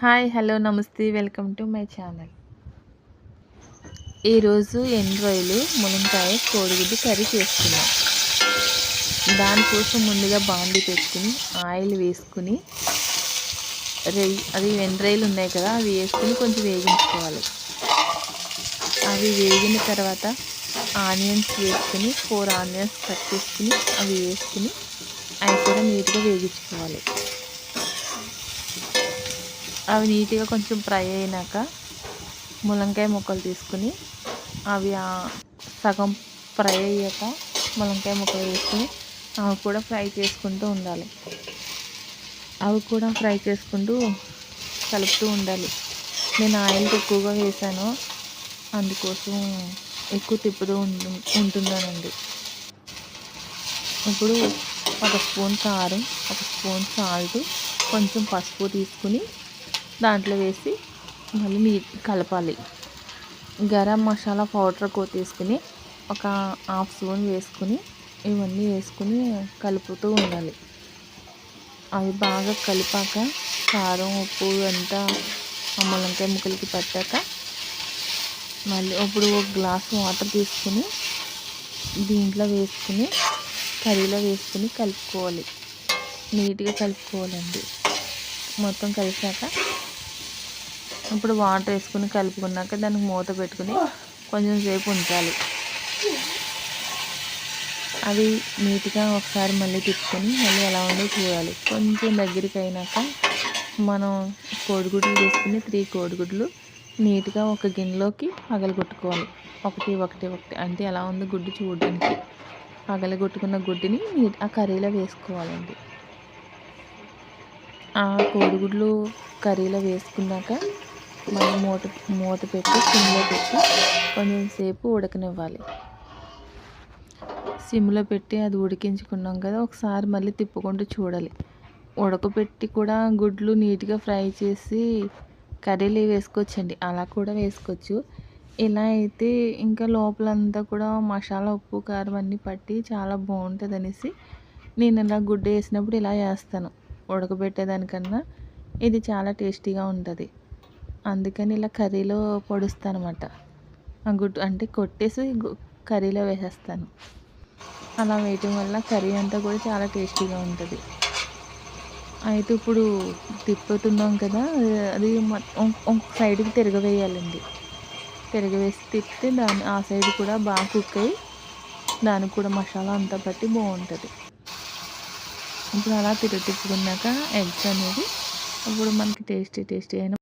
Hi hello నమస్తే welcome to my channel. ఈరోజు ఎండు రొయ్యలు మునక్కాయ కోడిగుడ్డు కర్రీ చేసుకున్నాం. దానికోసం ముందుగా బాండి పెట్టుకుని ఆయిల్ వేసుకుని అది ఎండు రొయ్యలు ఉన్నాయి కదా, అవి వేసుకుని కొంచెం వేగించుకోవాలి. అవి వేగిన తర్వాత ఆనియన్స్ వేసుకుని 4 ఆనియన్స్ కట్ చేసుకుని అవి వేసుకుని అవి కూడా నీట్గా వేగించుకోవాలి. అవి నీట్గా కొంచెం ఫ్రై అయినాక ములంకాయ ముక్కలు తీసుకుని అవి సగం ఫ్రై అయ్యాక ములంకాయ ముక్కలు వేసుకుని అవి కూడా ఫ్రై చేసుకుంటూ ఉండాలి. అవి కూడా ఫ్రై చేసుకుంటూ కలుపుతూ ఉండాలి. నేను ఆయిల్ ఎక్కువగా వేసాను, అందుకోసం ఎక్కువ తిప్పుతూ ఉంటున్నానండి. ఇప్పుడు 1 స్పూన్ కారం, 1 స్పూన్ సాల్ట్, కొంచెం పసుపు తీసుకుని దాంట్లో వేసి మళ్ళీ కలపాలి. గరం మసాలా పౌడర్ తీసుకుని ఒక 1/2 స్పూన్ వేసుకుని ఇవన్నీ వేసుకుని కలుపుతూ ఉండాలి. అవి బాగా కలిపాక కారం ఉప్పు అంతా ములంకాయ ముక్కలకి పట్టాక మళ్ళీ ఇప్పుడు 1 గ్లాస్ వాటర్ తీసుకుని దీంట్లో వేసుకుని కర్రీలో వేసుకుని కలుపుకోవాలి. నీట్గా కలుపుకోవాలండి. మొత్తం కలిసాక ఇప్పుడు వాటర్ వేసుకుని కలుపుకున్నాక దానికి మూత పెట్టుకుని కొంచెం సేపు ఉంచాలి. అది నీట్గా ఒకసారి మళ్ళీ తిప్పుకొని మళ్ళీ ఎలా ఉందో చూడాలి. కొంచెం దగ్గరికి అయినాక మనం కోడిగుడ్లు తీసుకుని 3 కోడిగుడ్లు నీట్గా ఒక గిన్నెలోకి పగలగొట్టుకోవాలి. ఒకటి అంటే ఎలా ఉందో గుడ్డు చూడడానికి పగలగొట్టుకున్న గుడ్డుని ఆ కర్రీలో వేసుకోవాలండి. ఆ కోడిగుడ్లు కర్రీలో వేసుకున్నాక మళ్ళీ మూత పెట్టి సిమ్లో పెట్టి కొంచెం సేపు ఉడకనివ్వాలి. సిమ్లో పెట్టి అది ఉడికించుకున్నాం కదా, ఒకసారి మళ్ళీ తిప్పుకుంటూ చూడాలి. ఉడకపెట్టి కూడా గుడ్లు నీట్గా ఫ్రై చేసి కర్రీలో వేసుకోవచ్చండి, అలా కూడా వేసుకోవచ్చు. ఇలా అయితే ఇంకా లోపలంతా కూడా మసాలా ఉప్పు కారం అన్నీ పట్టి చాలా బాగుంటుంది అనేసి నేను ఇలా గుడ్డు వేసినప్పుడు ఇలా వేస్తాను. ఉడకబెట్టేదానికన్నా ఇది చాలా టేస్టీగా ఉంటుంది. అందుకని ఇలా కర్రీలో పొడుస్తాను అన్నమాట. ఆ గుడ్డు అంటే కొట్టేసి కర్రీలో వేసేస్తాను. అలా వేయటం వల్ల కర్రీ అంతా కూడా చాలా టేస్టీగా ఉంటుంది. అయితే ఇప్పుడు తిప్పుతున్నాం కదా, అది ఒక సైడ్కి తిరగవేయాలండి. తిరగవేసి తిప్పితే ఆ సైడ్ కూడా బాగా కుక్ అయ్యి దానికి కూడా మసాలా అంతా పట్టి బాగుంటుంది. ఇప్పుడు అలా తిప్పుకున్నాక ఎగ్స్ అనేది ఇప్పుడు మనకి టేస్టీ అయిన